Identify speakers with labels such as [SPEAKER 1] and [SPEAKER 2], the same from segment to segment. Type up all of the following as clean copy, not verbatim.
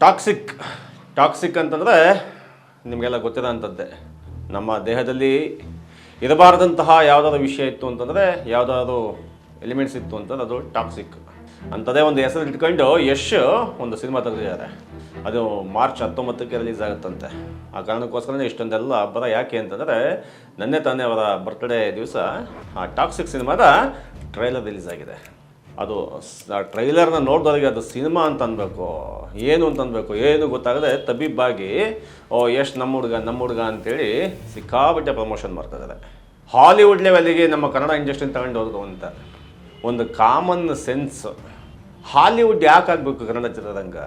[SPEAKER 1] Toxic toxic ಅಂತಂದರೆ ನಿಮಗೆಲ್ಲ ಗೊತ್ತಿರೋಂಥದ್ದೇ. ನಮ್ಮ ದೇಹದಲ್ಲಿ ಇರಬಾರ್ದಂತಹ ಯಾವುದಾದ್ರು ವಿಷಯ ಇತ್ತು ಅಂತಂದರೆ, ಯಾವುದಾದ್ರು ಎಲಿಮೆಂಟ್ಸ್ ಇತ್ತು ಅಂತಂದ್ರೆ ಅದು ಟಾಕ್ಸಿಕ್. ಅಂಥದ್ದೇ ಒಂದು ಹೆಸರು ಇಟ್ಕೊಂಡು ಯಶ್ ಒಂದು ಸಿನಿಮಾ ತೆಗೆದಿದ್ದಾರೆ. ಅದು ಮಾರ್ಚ್ 19ಕ್ಕೆ ರಿಲೀಸ್ ಆಗುತ್ತಂತೆ. ಆ ಕಾರಣಕ್ಕೋಸ್ಕರನೇ ಇಷ್ಟೊಂದೆಲ್ಲ ಹಬ್ಬರ. ಯಾಕೆ ಅಂತಂದರೆ ನನ್ನೆ ತಾನೇ ಅವರ ಬರ್ತ್ಡೇ ದಿವಸ ಆ ಟಾಕ್ಸಿಕ್ ಸಿನಿಮಾದ ಟ್ರೈಲರ್ ರಿಲೀಸ್ ಆಗಿದೆ. ಅದು ಆ ಟ್ರೈಲರ್ನ ನೋಡಿದವರಿಗೆ ಅದು ಸಿನಿಮಾ ಅಂತ ಅನ್ಬೇಕು, ಏನು ಅಂತ ಅನ್ಬೇಕು, ಏನು ಗೊತ್ತಾಗದೆ ತಬಿಬ್ಬಾಗಿ ಯಶ್ ನಮ್ಮ ಹುಡುಗ ಅಂತೇಳಿ ಸಿಕ್ಕಾಬಟ್ಟೆ ಪ್ರಮೋಷನ್ ಮಾಡ್ತಿದ್ದಾರೆ. ಹಾಲಿವುಡ್ ಲೆವೆಲ್ಲಿಗೆ ನಮ್ಮ ಕನ್ನಡ ಇಂಡಸ್ಟ್ರಿನ ತಗೊಂಡು ಹೋದ್ರು ಅಂತ ಒಂದು ಕಾಮನ್ ಸೆನ್ಸ್. ಹಾಲಿವುಡ್ ಯಾಕೆ ಆಗಬೇಕು ಕನ್ನಡ ಚಿತ್ರರಂಗ?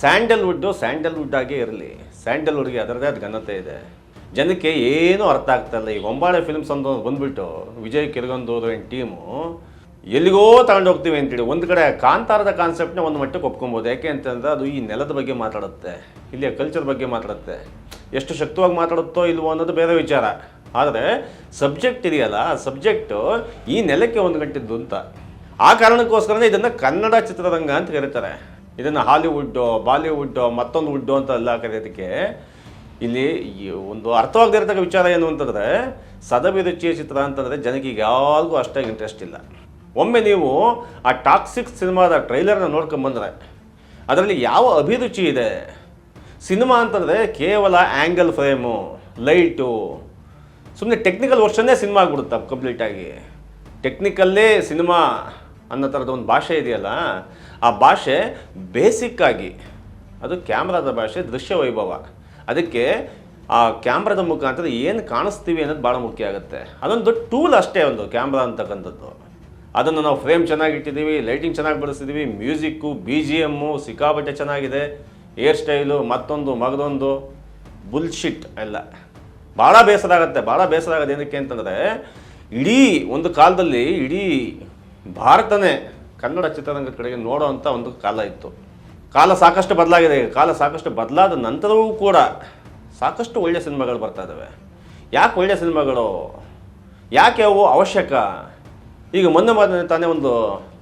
[SPEAKER 1] ಸ್ಯಾಂಡಲ್ವುಡ್ ಆಗೇ ಇರಲಿ. ಸ್ಯಾಂಡಲ್ವುಡ್ಗೆ ಅದರದೇ ಅದು ಘನತೆ ಇದೆ. ಜನಕ್ಕೆ ಏನೂ ಅರ್ಥ ಆಗ್ತಾಯಿಲ್ಲ. ಈಗ ಒಂಬಾಳೆ ಫಿಲ್ಮ್ಸ್ ಅಂತ ಬಂದುಬಿಟ್ಟು ವಿಜಯ್ ಕಿರ್ಗಂದೂರು ಏನು ಟೀಮು ಎಲ್ಲಿಗೋ ತಗೊಂಡು ಹೋಗ್ತೀವಿ ಅಂತೇಳಿ ಒಂದು ಕಡೆ ಕಾಂತಾರದ ಕಾನ್ಸೆಪ್ಟ್ನ ಒಂದು ಮಟ್ಟಕ್ಕೆ ಒಪ್ಕೊಬೋದು. ಯಾಕೆ ಅಂತಂದರೆ ಅದು ಈ ನೆಲದ ಬಗ್ಗೆ ಮಾತಾಡುತ್ತೆ, ಇಲ್ಲಿಯ ಕಲ್ಚರ್ ಬಗ್ಗೆ ಮಾತಾಡುತ್ತೆ. ಎಷ್ಟು ಶಕ್ತವಾಗಿ ಮಾತಾಡುತ್ತೋ ಇಲ್ವೋ ಅನ್ನೋದು ಬೇರೆ ವಿಚಾರ. ಆದರೆ ಸಬ್ಜೆಕ್ಟ್ ಇದೆಯಲ್ಲ, ಆ ಸಬ್ಜೆಕ್ಟು ಈ ನೆಲಕ್ಕೆ ಒಂದು ಗಂಟೆದ್ದು ಅಂತ. ಆ ಕಾರಣಕ್ಕೋಸ್ಕರನೇ ಇದನ್ನು ಕನ್ನಡ ಚಿತ್ರರಂಗ ಅಂತ ಕರೀತಾರೆ. ಇದನ್ನು ಹಾಲಿವುಡ್ಡು, ಬಾಲಿವುಡ್ಡು, ಮತ್ತೊಂದು ವುಡ್ಡು ಅಂತ ಎಲ್ಲ ಕರೆಯೋದಕ್ಕೆ ಇಲ್ಲಿ ಒಂದು ಅರ್ಥವಾಗದಿರತಕ್ಕ ವಿಚಾರ ಏನು ಅಂತಂದರೆ, ಸದಭಿರುಚಿಯ ಚಿತ್ರ ಅಂತಂದರೆ ಜನಕ್ಕೆ ಈಗ ಯಾರಿಗೂ ಅಷ್ಟಾಗಿ ಇಂಟ್ರೆಸ್ಟ್ ಇಲ್ಲ. ಒಮ್ಮೆ ನೀವು ಆ ಟಾಕ್ಸಿಕ್ ಸಿನಿಮಾದ ಟ್ರೈಲರ್ನ ನೋಡ್ಕೊಂಬಂದರೆ ಅದರಲ್ಲಿ ಯಾವ ಅಭಿರುಚಿ ಇದೆ? ಸಿನಿಮಾ ಅಂತಂದರೆ ಕೇವಲ ಆ್ಯಂಗಲ್ ಫ್ರೇಮು, ಲೈಟು, ಸುಮ್ಮನೆ ಟೆಕ್ನಿಕಲ್ ವರ್ಷನ್ನೇ ಸಿನಿಮಾ ಆಗ್ಬಿಡುತ್ತೆ ಕಂಪ್ಲೀಟಾಗಿ. ಟೆಕ್ನಿಕಲ್ಲೇ ಸಿನಿಮಾ ಅನ್ನೋ ಥರದ ಒಂದು ಭಾಷೆ ಇದೆಯಲ್ಲ, ಆ ಭಾಷೆ ಬೇಸಿಕ್ಕಾಗಿ ಅದು ಕ್ಯಾಮ್ರಾದ ಭಾಷೆ, ದೃಶ್ಯ ವೈಭವ. ಅದಕ್ಕೆ ಆ ಕ್ಯಾಮ್ರಾದ ಮುಖಾಂತರ ಏನು ಕಾಣಿಸ್ತೀವಿ ಅನ್ನೋದು ಭಾಳ ಮುಖ್ಯ ಆಗುತ್ತೆ. ಅದೊಂದು ಟೂಲ್ ಅಷ್ಟೇ, ಒಂದು ಕ್ಯಾಮ್ರಾ ಅಂತಕ್ಕಂಥದ್ದು. ಅದನ್ನು ನಾವು ಫ್ರೇಮ್ ಚೆನ್ನಾಗಿ ಇಟ್ಟಿದ್ದೀವಿ, ಲೈಟಿಂಗ್ ಚೆನ್ನಾಗಿ ಬಳಸಿದ್ದೀವಿ, ಮ್ಯೂಸಿಕ್ಕು, BGM ಸಿಕ್ಕಾಬಟ್ಟೆ ಚೆನ್ನಾಗಿದೆ, ಹೇರ್ ಸ್ಟೈಲು, ಮಗದೊಂದು ಬುಲ್ಶಿಟ್ ಎಲ್ಲ. ಭಾಳ ಬೇಸರ ಆಗುತ್ತೆ. ಏನಕ್ಕೆ ಅಂತಂದರೆ ಇಡೀ ಒಂದು ಕಾಲದಲ್ಲಿ ಇಡೀ ಭಾರತನೇ ಕನ್ನಡ ಚಿತ್ರರಂಗದ ಕಡೆಗೆ ನೋಡೋ ಅಂಥ ಒಂದು ಕಾಲ ಇತ್ತು. ಕಾಲ ಸಾಕಷ್ಟು ಬದಲಾಗಿದೆ. ಕಾಲ ಸಾಕಷ್ಟು ಬದಲಾದ ನಂತರವೂ ಕೂಡ ಸಾಕಷ್ಟು ಒಳ್ಳೆಯ ಸಿನಿಮಾಗಳು ಬರ್ತಾ ಇದ್ದಾವೆ. ಯಾಕೆ ಒಳ್ಳೆಯ ಸಿನಿಮಾಗಳು? ಯಾಕೆ ಅವು ಅವಶ್ಯಕ? ಈಗ ಮೊನ್ನೆ ತಾನೇ ಒಂದು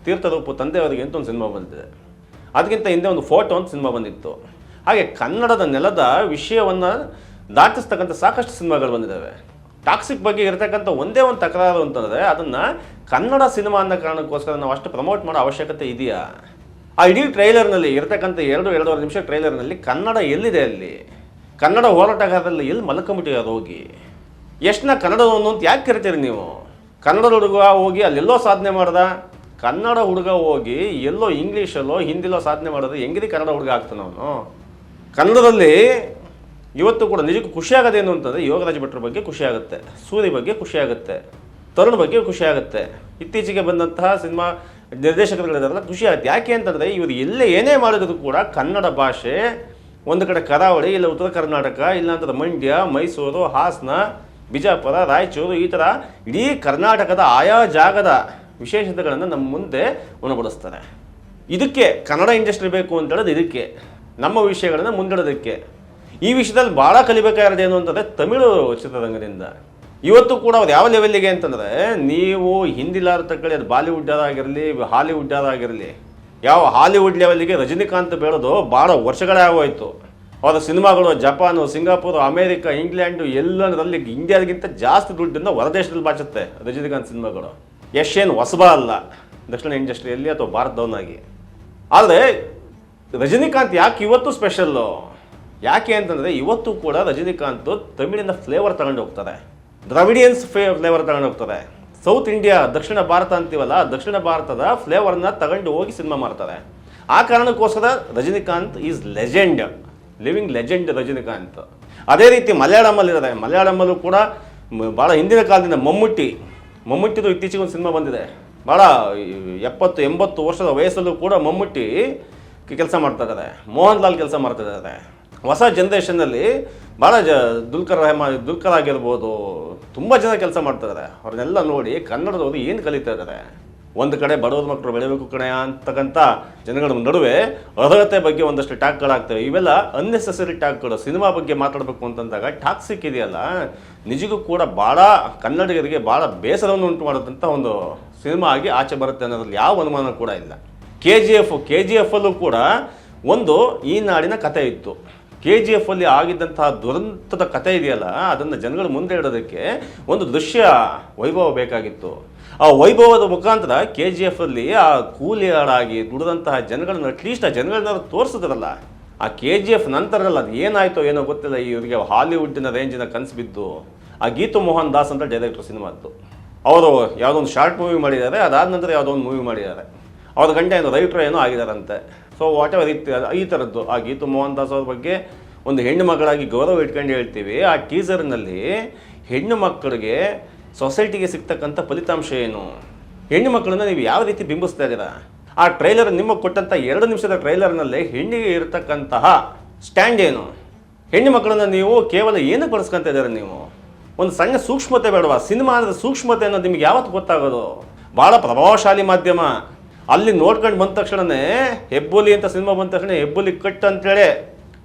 [SPEAKER 1] ತೀರ್ಥರೂಪು ತಂದೆಯವರಿಗೆ ಅಂತ ಒಂದು ಸಿನಿಮಾ ಬಂದಿದೆ. ಅದಕ್ಕಿಂತ ಹಿಂದೆ ಒಂದು ಫೋಟೋ ಅಂತ ಸಿನಿಮಾ ಬಂದಿತ್ತು. ಹಾಗೆ ಕನ್ನಡದ ನೆಲದ ವಿಷಯವನ್ನು ದಾಟಿಸ್ತಕ್ಕಂಥ ಸಾಕಷ್ಟು ಸಿನಿಮಾಗಳು ಬಂದಿದ್ದಾವೆ. ಟಾಕ್ಸಿಕ್ ಬಗ್ಗೆ ಇರತಕ್ಕಂಥ ಒಂದೇ ಒಂದು ತಕರಾರು ಅಂತಂದರೆ ಅದನ್ನು ಕನ್ನಡ ಸಿನಿಮಾ ಅನ್ನೋ ಕಾರಣಕ್ಕೋಸ್ಕರ ನಾವು ಅಷ್ಟು ಪ್ರಮೋಟ್ ಮಾಡೋ ಅವಶ್ಯಕತೆ ಇದೆಯಾ? ಆ ಇಡೀ ಟ್ರೈಲರ್ನಲ್ಲಿ ಇರತಕ್ಕಂಥ 2-2.5 ನಿಮಿಷ ಟ್ರೈಲರ್ನಲ್ಲಿ ಕನ್ನಡ ಎಲ್ಲಿದೆ? ಅಲ್ಲಿ ಕನ್ನಡ ಹೋರಾಟಗಾರರಲ್ಲಿ ಎಲ್ಲಿ ಮಲ್ಕೊಂಬಿಟ್ಟಿರೋದು? ಹೋಗಿ ಎಷ್ಟನ್ನ ಕನ್ನಡವನ್ನು ಅಂತ ಯಾಕೆ ಕರಿತೀರಿ ನೀವು? ಕನ್ನಡ ಹುಡುಗ ಹೋಗಿ ಅಲ್ಲೆಲ್ಲೋ ಸಾಧನೆ ಮಾಡ್ದ, ಕನ್ನಡ ಹುಡುಗ ಹೋಗಿ ಎಲ್ಲೋ ಇಂಗ್ಲೀಷಲ್ಲೋ ಹಿಂದಿಲೋ ಸಾಧನೆ ಮಾಡೋದು ಹೆಂಗಿದೆ ಕನ್ನಡ ಹುಡುಗ ಆಗ್ತಾನೆ ಅವನು? ಕನ್ನಡದಲ್ಲಿ ಇವತ್ತು ಕೂಡ ನಿಜಕ್ಕೂ ಖುಷಿಯಾಗೋದೇನು ಅಂತಂದರೆ ಯೋಗರಾಜ್ ಭಟ್ರ ಬಗ್ಗೆ ಖುಷಿಯಾಗುತ್ತೆ, ಸೂರಿ ಬಗ್ಗೆ ಖುಷಿಯಾಗುತ್ತೆ, ತರುಣ್ ಬಗ್ಗೆ ಖುಷಿಯಾಗುತ್ತೆ, ಇತ್ತೀಚೆಗೆ ಬಂದಂತಹ ಸಿನಿಮಾ ನಿರ್ದೇಶಕರುಗಳಿದಾರಲ್ಲ ಖುಷಿಯಾಗುತ್ತೆ. ಯಾಕೆ ಅಂತಂದರೆ ಇವರು ಎಲ್ಲೇ ಏನೇ ಮಾಡಿದ್ರು ಕೂಡ ಕನ್ನಡ ಭಾಷೆ ಒಂದು ಕಡೆ ಕರಾವಳಿ, ಇಲ್ಲ ಉತ್ತರ ಕರ್ನಾಟಕ, ಇಲ್ಲಾಂದ್ರೆ ಮಂಡ್ಯ, ಮೈಸೂರು, ಹಾಸನ, ಬಿಜಾಪುರ, ರಾಯಚೂರು, ಈ ಥರ ಇಡೀ ಕರ್ನಾಟಕದ ಆಯಾ ಜಾಗದ ವಿಶೇಷತೆಗಳನ್ನು ನಮ್ಮ ಮುಂದೆ ಉಣಬಡಿಸ್ತಾರೆ. ಇದಕ್ಕೆ ಕನ್ನಡ ಇಂಡಸ್ಟ್ರಿ ಬೇಕು ಅಂತ ಹೇಳೋದು. ಇದಕ್ಕೆ ನಮ್ಮ ವಿಷಯಗಳನ್ನು ಮುಂದಿಡೋದಕ್ಕೆ. ಈ ವಿಷಯದಲ್ಲಿ ಭಾಳ ಕಲಿಬೇಕಾಗಿರೋದೇನು ಅಂತಂದರೆ ತಮಿಳು ಚಿತ್ರರಂಗದಿಂದ. ಇವತ್ತು ಕೂಡ ಅವ್ರು ಯಾವ ಲೆವೆಲ್ಲಿಗೆ ಅಂತಂದರೆ, ನೀವು ಹಿಂದಿಲಾರ ತಗೊಳ್ಳಿ, ಅದು ಬಾಲಿವುಡ್ ಆಗಿರಲಿ, ಹಾಲಿವುಡ್ ಆಗಿರಲಿ, ಯಾವ ಹಾಲಿವುಡ್ ಲೆವೆಲ್ಲಿಗೆ ರಜನಿಕಾಂತ್ ಬೆಳೆದು ಭಾಳ ವರ್ಷಗಳೇ ಆಗೋಯ್ತು. ಅವರ ಸಿನಿಮಾಗಳು ಜಪಾನು, ಸಿಂಗಾಪುರ್, ಅಮೇರಿಕ, ಇಂಗ್ಲೆಂಡು ಎಲ್ಲದರಲ್ಲಿ ಇಂಡಿಯಾದಕ್ಕಿಂತ ಜಾಸ್ತಿ ದುಡ್ಡನ್ನು ಹೊರದೇಶದಲ್ಲಿ ಬಾಚುತ್ತೆ ರಜನಿಕಾಂತ್ ಸಿನಿಮಾಗಳು. ಯಶ್ ಏನು ಹೊಸಬ ಅಲ್ಲ ದಕ್ಷಿಣ ಇಂಡಸ್ಟ್ರಿಯಲ್ಲಿ ಅಥವಾ ಭಾರತದವನಾಗಿ. ಆದರೆ ರಜನಿಕಾಂತ್ ಯಾಕೆ ಇವತ್ತು ಸ್ಪೆಷಲ್ಲು? ಯಾಕೆ ಅಂತಂದರೆ ಇವತ್ತು ಕೂಡ ರಜನಿಕಾಂತ್ ತಮಿಳಿನ ಫ್ಲೇವರ್ ತಗೊಂಡು ಹೋಗ್ತಾರೆ, ದ್ರಾವಿಡಿಯನ್ಸ್ ಫ್ಲೇವರ್ ತಗೊಂಡು ಹೋಗ್ತಾರೆ. ಸೌತ್ ಇಂಡಿಯಾ, ದಕ್ಷಿಣ ಭಾರತ ಅಂತೀವಲ್ಲ, ದಕ್ಷಿಣ ಭಾರತದ ಫ್ಲೇವರ್ನ ತಗೊಂಡು ಹೋಗಿ ಸಿನಿಮಾ ಮಾಡ್ತಾರೆ. ಆ ಕಾರಣಕ್ಕೋಸ್ಕರ Rajinikanth is legend, living legend Rajinikanth. ಅದೇ ರೀತಿ ಮಲಯಾಳಮಲ್ಲಿದ್ದಾರೆ. ಮಲಯಾಳಮಲ್ಲೂ ಕೂಡ ಭಾಳ ಹಿಂದಿನ ಕಾಲದಿಂದ ಮಮ್ಮುಟ್ಟಿದು ಇತ್ತೀಚೆಗೆ ಒಂದು ಸಿನಿಮಾ ಬಂದಿದೆ. ಭಾಳ 70-80 ವರ್ಷದ ವಯಸ್ಸಲ್ಲೂ ಕೂಡ ಮಮ್ಮುಟ್ಟಿ ಕೆಲಸ ಮಾಡ್ತಾ ಇದ್ದಾರೆ, ಮೋಹನ್ ಲಾಲ್ ಕೆಲಸ ಮಾಡ್ತಾ ಇದ್ದಾರೆ. ಹೊಸ ಜನ್ರೇಷನ್ನಲ್ಲಿ ಭಾಳ ದುಲ್ಕರ್ ಆಗಿರ್ಬೋದು, ತುಂಬ ಜನ ಕೆಲಸ ಮಾಡ್ತಾಯಿದ್ದಾರೆ. ಅವ್ರನ್ನೆಲ್ಲ ನೋಡಿ ಕನ್ನಡದವರು ಏನು ಕಲಿತಾ ಇದ್ದಾರೆ? ಒಂದು ಕಡೆ ಬಡವ್ರ ಮಕ್ಕಳು ಬೆಳೆಯಬೇಕು ಕಣೆ ಅಂತಕ್ಕಂಥ ಜನಗಳ ನಡುವೆ ಅರ್ಹತೆ ಬಗ್ಗೆ ಒಂದಷ್ಟು ಟ್ಯಾಗ್ಗಳಾಗ್ತವೆ. ಇವೆಲ್ಲ ಅನ್ನೆಸೆಸರಿ ಟ್ಯಾಗ್ಗಳು. ಸಿನಿಮಾ ಬಗ್ಗೆ ಮಾತಾಡಬೇಕು ಅಂತಂದಾಗ ಟಾಕ್ಸಿಕ್ ಇದೆಯಲ್ಲ, ನಿಜಕ್ಕೂ ಕೂಡ ಭಾಳ ಕನ್ನಡಿಗರಿಗೆ ಭಾಳ ಬೇಸರವನ್ನು ಉಂಟು ಮಾಡೋದಂಥ ಒಂದು ಸಿನಿಮಾ ಆಗಿ ಆಚೆ ಬರುತ್ತೆ ಅನ್ನೋದ್ರಲ್ಲಿ ಯಾವ ಅನುಮಾನ ಕೂಡ ಇಲ್ಲ. KGF ಅಲ್ಲೂ ಕೂಡ ಒಂದು ಈ ನಾಡಿನ ಕಥೆ ಇತ್ತು. KGF ಅಲ್ಲಿ ಆಗಿದ್ದಂತಹ ದುರಂತದ ಕಥೆ ಇದೆಯಲ್ಲ, ಅದನ್ನು ಜನಗಳ ಮುಂದೆ ಇಡೋದಕ್ಕೆ ಒಂದು ದೃಶ್ಯ ವೈಭವ ಬೇಕಾಗಿತ್ತು. ಆ ವೈಭವದ ಮುಖಾಂತರ KGF ಅಲ್ಲಿ ಆ ಕೂಲಿಯಾಳಾಗಿ ದುಡಿದಂತಹ ಜನಗಳನ್ನ ಅಟ್ಲೀಸ್ಟ್ ಆ ಜನಗಳನ್ನ ತೋರಿಸಿದ್ರಲ್ಲ. ಆ KGF ನಂತರದಲ್ಲಿ ಅದು ಏನಾಯ್ತೋ ಏನೋ ಗೊತ್ತಿಲ್ಲ, ಇವರಿಗೆ ಹಾಲಿವುಡ್ಡಿನ ರೇಂಜಿನ ಕನಸು ಬಿದ್ದು ಆ ಗೀತು ಮೋಹನ್ ದಾಸ್ ಅಂತ ಡೈರೆಕ್ಟರ್ ಸಿನಿಮಾದ್ದು, ಅವರು ಯಾವುದೋ ಒಂದು ಶಾರ್ಟ್ ಮೂವಿ ಮಾಡಿದ್ದಾರೆ, ಅದಾದ ನಂತರ ಯಾವುದೋ ಒಂದು ಮೂವಿ ಮಾಡಿದ್ದಾರೆ. ಅವ್ರ ಗಂಟೆ ಏನೋ ರೈಟ್ರ್ ಏನೋ ಆಗಿದಾರಂತೆ. ಸೊ ವಾಟ್ ಎವರ್ ಈ ಥರದ್ದು ಆ ಗೀತು ಮೋಹನ್ ದಾಸ್ ಅವ್ರ ಬಗ್ಗೆ ಒಂದು ಹೆಣ್ಣು ಮಕ್ಕಳಾಗಿ ಗೌರವ ಇಟ್ಕೊಂಡು ಹೇಳ್ತೀವಿ. ಆ ಟೀಸರ್ನಲ್ಲಿ ಹೆಣ್ಣು ಮಕ್ಕಳಿಗೆ ಸೊಸೈಟಿಗೆ ಸಿಗ್ತಕ್ಕಂಥ ಫಲಿತಾಂಶ ಏನು, ಹೆಣ್ಣು ಮಕ್ಕಳನ್ನ ನೀವು ಯಾವ ರೀತಿ ಬಿಂಬಿಸ್ತಾ ಇದ್ದೀರಾ? ಆ ಟ್ರೈಲರ್ ನಿಮಗೆ ಕೊಟ್ಟಂಥ 2 ನಿಮಿಷದ ಟ್ರೈಲರ್ನಲ್ಲಿ ಹೆಣ್ಣಿಗೆ ಇರತಕ್ಕಂತಹ ಸ್ಟ್ಯಾಂಡ್ ಏನು? ಹೆಣ್ಣು ಮಕ್ಕಳನ್ನ ನೀವು ಕೇವಲ ಏನಕ್ಕೆ ಬಳಸ್ಕೊತಾ ಇದ್ದಾರೆ? ನೀವು ಒಂದು ಸಣ್ಣ ಸೂಕ್ಷ್ಮತೆ ಬೇಡವಾ? ಸಿನಿಮಾದ ಸೂಕ್ಷ್ಮತೆ ಅನ್ನೋದು ನಿಮ್ಗೆ ಯಾವತ್ತು ಗೊತ್ತಾಗೋದು? ಭಾಳ ಪ್ರಭಾವಶಾಲಿ ಮಾಧ್ಯಮ. ಅಲ್ಲಿ ನೋಡ್ಕೊಂಡು ಬಂದ ತಕ್ಷಣವೇ ಹೆಬ್ಬುಲಿ ಅಂತ ಸಿನಿಮಾ ಬಂದ ತಕ್ಷಣ ಹೆಬ್ಬುಲಿ ಕಟ್ ಅಂತೇಳಿ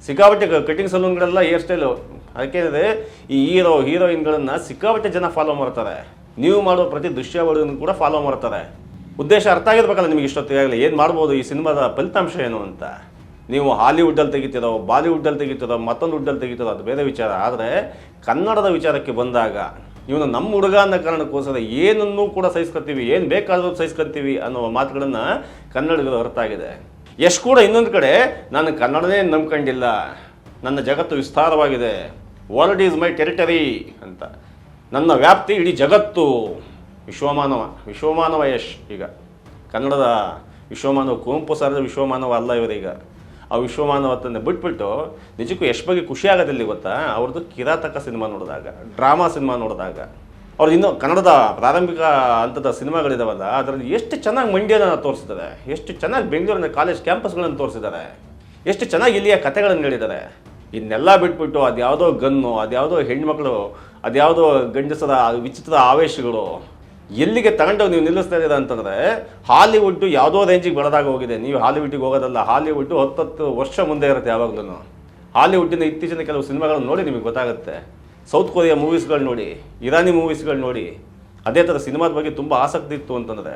[SPEAKER 1] ಸಿಕ್ಕಾಪಟ್ಟೆ ಕಟಿಂಗ್ ಸಲೂನ್ಗಳೆಲ್ಲ ಹೇರ್ ಸ್ಟೈಲು. ಅದಕ್ಕೆ ಈ ಹೀರೋಯಿನ್ಗಳನ್ನು ಸಿಕ್ಕಾಪಟ್ಟೆ ಜನ ಫಾಲೋ ಮಾಡ್ತಾರೆ. ನೀವು ಮಾಡೋ ಪ್ರತಿ ದೃಶ್ಯಾವಳಿಯನ್ನು ಕೂಡ ಫಾಲೋ ಮಾಡ್ತಾರೆ. ಉದ್ದೇಶ ಅರ್ಥ ಆಗಿರ್ಬೇಕಲ್ಲ ನಿಮಗೆ ಇಷ್ಟೊತ್ತಿಗಾಗಲಿ ಏನು ಮಾಡ್ಬೋದು, ಈ ಸಿನಿಮಾದ ಫಲಿತಾಂಶ ಏನು ಅಂತ. ನೀವು ಹಾಲಿವುಡ್ಡಲ್ಲಿ ತೆಗಿತೀರೋ, ಬಾಲಿವುಡ್ಡಲ್ಲಿ ತೆಗಿತೀರೋ, ಮತ್ತೊಂದು ವುಡ್ಡಲ್ಲಿ ತೆಗಿತೀರೋ, ಅದು ಬೇರೆ ವಿಚಾರ. ಆದರೆ ಕನ್ನಡದ ವಿಚಾರಕ್ಕೆ ಬಂದಾಗ ಇವನು ನಮ್ಮ ಹುಡುಗ ಅನ್ನೋ ಕಾರಣಕ್ಕೋಸ್ಕರ ಏನನ್ನೂ ಕೂಡ ಸಹಿಸ್ಕೊತೀವಿ, ಏನು ಬೇಕಾದರೂ ಸಹಿಸ್ಕೊತೀವಿ ಅನ್ನೋ ಮಾತುಗಳನ್ನು ಕನ್ನಡಿಗರು ಅರ್ಥ ಆಗಿದೆ. ಎಷ್ಟು ಕೂಡ ಇನ್ನೊಂದು ಕಡೆ ನಾನು ಕನ್ನಡನೇ ನಂಬ್ಕೊಂಡಿಲ್ಲ, ನನ್ನ ಜಗತ್ತು ವಿಸ್ತಾರವಾಗಿದೆ, ವರ್ಲ್ಡ್ ಈಸ್ ಮೈ ಟೆರಿಟರಿ ಅಂತ, ನನ್ನ ವ್ಯಾಪ್ತಿ ಇಡೀ ಜಗತ್ತು, ವಿಶ್ವಮಾನವ ಯಶ್. ಈಗ ಕನ್ನಡದ ವಿಶ್ವಮಾನವ ಕುವೆಂಪು ಸರದ ವಿಶ್ವಮಾನವ ಅಲ್ಲ ಇವರೀಗ. ಆ ವಿಶ್ವಮಾನವತ್ತನ್ನು ಬಿಟ್ಬಿಟ್ಟು ನಿಜಕ್ಕೂ ಯಶ್ ಬಗ್ಗೆ ಖುಷಿ ಆಗೋದಿಲ್ಲ ಗೊತ್ತಾ? ಅವ್ರದ್ದು ಕಿರಾತಕ ಸಿನಿಮಾ ನೋಡಿದಾಗ, ಡ್ರಾಮಾ ಸಿನಿಮಾ ನೋಡಿದಾಗ, ಅವ್ರು ಇನ್ನೂ ಕನ್ನಡದ ಪ್ರಾರಂಭಿಕ ಹಂತದ ಸಿನಿಮಾಗಳಿದಾವಲ್ಲ, ಅದರಲ್ಲಿ ಎಷ್ಟು ಚೆನ್ನಾಗಿ ಮಂಡ್ಯನ ತೋರಿಸಿದ್ದಾರೆ, ಎಷ್ಟು ಚೆನ್ನಾಗಿ ಬೆಂಗಳೂರಿನ ಕಾಲೇಜ್ ಕ್ಯಾಂಪಸ್ಗಳನ್ನು ತೋರಿಸಿದ್ದಾರೆ, ಎಷ್ಟು ಚೆನ್ನಾಗಿ ಇಲ್ಲಿಯ ಕಥೆಗಳನ್ನು ಹೇಳಿದ್ದಾರೆ. ಇದನ್ನೆಲ್ಲ ಬಿಟ್ಬಿಟ್ಟು ಅದ್ಯಾವುದೋ ಗನ್ನು, ಅದ್ಯಾವುದೋ ಹೆಣ್ಮಕ್ಳು, ಅದ್ಯಾವುದೋ ಗಂಡಸರ ವಿಚಿತ್ರ ಆವೇಶಗಳು ಎಲ್ಲಿಗೆ ತಗೊಂಡೋಗಿ ನೀವು ನಿಲ್ಲಿಸ್ತಾ ಇದ್ದೀರಾ ಅಂತಂದರೆ, ಹಾಲಿವುಡ್ಡು ಯಾವುದೋ ರೇಂಜಿಗೆ ಬೆಳೆದಾಗ ಹೋಗಿದೆ. ನೀವು ಹಾಲಿವುಡ್ಡಿಗೆ ಹೋಗೋದಲ್ಲ, ಹಾಲಿವುಡ್ಡು 10 ವರ್ಷ ಮುಂದೆ ಇರುತ್ತೆ ಯಾವಾಗಲೂ. ಹಾಲಿವುಡ್ಡಿನ ಇತ್ತೀಚಿನ ಕೆಲವು ಸಿನಿಮಾಗಳನ್ನು ನೋಡಿ ನಿಮಗೆ ಗೊತ್ತಾಗುತ್ತೆ. ಸೌತ್ ಕೊರಿಯಾ ಮೂವೀಸ್ಗಳು ನೋಡಿ, ಇರಾನಿ ಮೂವೀಸ್ಗಳು ನೋಡಿ. ಅದೇ ಥರ ಸಿನಿಮಾದ ಬಗ್ಗೆ ತುಂಬ ಆಸಕ್ತಿ ಇತ್ತು ಅಂತಂದರೆ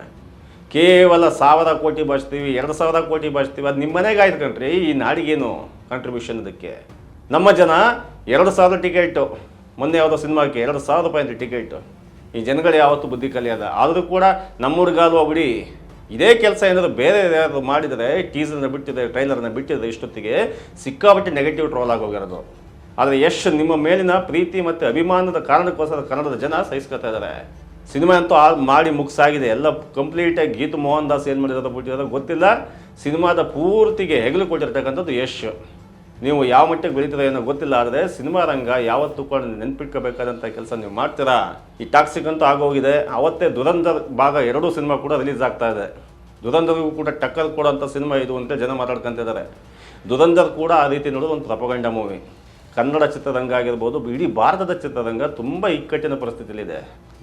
[SPEAKER 1] ಕೇವಲ 1000 ಕೋಟಿ ಬಾಚ್ತೀವಿ, 2000 ಕೋಟಿ ಬಾಚ್ತೀವಿ, ಅದು ನಿಮ್ಮ ಮನೆಗೆ ಆಯ್ತು ಕಣ್ರಿ. ಈ ನಾಡಿಗೇನು ಕಾಂಟ್ರಿಬ್ಯೂಷನ್ ಅದಕ್ಕೆ? ನಮ್ಮ ಜನ 2000 ಟಿಕೆಟು, ಮೊನ್ನೆ ಯಾವುದೋ ಸಿನಿಮಾಕ್ಕೆ 2000 ರೂಪಾಯಿ ಅಂತ ಟಿಕೆಟು. ಈ ಜನಗಳು ಯಾವತ್ತೂ ಬುದ್ಧಿ ಕಲಿಯೋದ. ಆದರೂ ಕೂಡ ನಮ್ಮ ಹುಡುಗಾಲು ಬಿಡಿ, ಇದೇ ಕೆಲಸ ಏನಾದರೂ ಬೇರೆ ಯಾರು ಮಾಡಿದರೆ, ಟೀಸರ್ನ ಬಿಟ್ಟಿದೆ, ಟ್ರೈಲರ್ನ ಬಿಟ್ಟಿದೆ, ಇಷ್ಟೊತ್ತಿಗೆ ಸಿಕ್ಕಾಪಟ್ಟೆ ನೆಗೆಟಿವ್ ಟ್ರೋಲ್ ಆಗೋಗಿರೋದು. ಆದರೆ ಯಶ್ ನಿಮ್ಮ ಮೇಲಿನ ಪ್ರೀತಿ ಮತ್ತು ಅಭಿಮಾನದ ಕಾರಣಕ್ಕೋಸ್ಕರ ಕನ್ನಡದ ಜನ ಸಹಿಸ್ಕೊತಾ ಇದ್ದಾರೆ. ಸಿನಿಮಾ ಅಂತೂ ಮಾಡಿ ಮುಗಿಸಾಗಿದೆ, ಎಲ್ಲ ಕಂಪ್ಲೀಟಾಗಿ. ಗೀತು ಮೋಹನ್ ದಾಸ್ ಏನು ಮಾಡಿರೋದು ಬಿಟ್ಟಿರೋದು ಗೊತ್ತಿಲ್ಲ. ಸಿನಿಮಾದ ಪೂರ್ತಿಗೆ ಹೆಗಲು ಕೊಟ್ಟಿರ್ತಕ್ಕಂಥದ್ದು ಯಶ್. ನೀವು ಯಾವ ಮಟ್ಟಿಗೆ ಬೆಳೀತೀರ ಏನೋ ಗೊತ್ತಿಲ್ಲ, ಆದರೆ ಸಿನಿಮಾ ರಂಗ ಯಾವತ್ತೂ ಕೂಡ ನೆನ್ಪಿಟ್ಕೋಬೇಕಾದಂಥ ಕೆಲಸ ನೀವು ಮಾಡ್ತೀರಾ. ಈ ಟಾಕ್ಸಿಕ್ ಅಂತೂ ಆಗೋಗಿದೆ. ಅವತ್ತೇ ದುರಂಧರ್ ಭಾಗ 2 ಸಿನಿಮಾ ಕೂಡ ರಿಲೀಸ್ ಆಗ್ತಾ ಇದೆ. ದುರಂಧರ್ಗೂ ಕೂಡ ಟಕ್ಕರ್ ಕೊಡೋಂಥ ಸಿನಿಮಾ ಇದು ಅಂತ ಜನ ಮಾತಾಡ್ಕೊತಿದ್ದಾರೆ. ದುರಂಧರ್ ಕೂಡ ಆ ರೀತಿ ನೋಡೋದು ಒಂದು ಪ್ರಪಗಂಡ ಮೂವಿ. ಕನ್ನಡ ಚಿತ್ರರಂಗ ಆಗಿರ್ಬೋದು, ಇಡೀ ಭಾರತದ ಚಿತ್ರರಂಗ ತುಂಬ ಇಕ್ಕಟ್ಟಿನ ಪರಿಸ್ಥಿತಿಯಲ್ಲಿದೆ.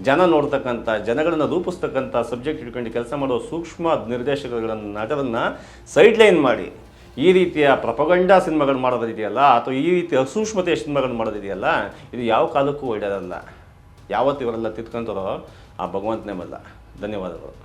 [SPEAKER 1] ಜನ ನೋಡ್ತಕ್ಕಂಥ, ಜನಗಳನ್ನು ರೂಪಿಸ್ತಕ್ಕಂಥ ಸಬ್ಜೆಕ್ಟ್ ಇಟ್ಕೊಂಡು ಕೆಲಸ ಮಾಡೋ ಸೂಕ್ಷ್ಮ ನಿರ್ದೇಶಕರುಗಳನ್ನು, ನಟರನ್ನು ಸೈಡ್ಲೈನ್ ಮಾಡಿ ಈ ರೀತಿಯ ಪ್ರಪಗಂಡ ಸಿನಿಮಾಗಳು ಮಾಡೋದಿದೆಯಲ್ಲ, ಅಥವಾ ಈ ರೀತಿಯ ಅಸೂಕ್ಷ್ಮತೆಯ ಸಿನಿಮಾಗಳು ಮಾಡೋದಿದೆಯಲ್ಲ, ಇದು ಯಾವ ಕಾಲಕ್ಕೂ ಒಳ್ಳೆಯದಲ್ಲ. ಯಾವತ್ತು ಇವರೆಲ್ಲ ತಿದ್ಕೊಂತಾರೋ ಆ ಭಗವಂತನೇ ಬಲ್ಲ. ಧನ್ಯವಾದಗಳು.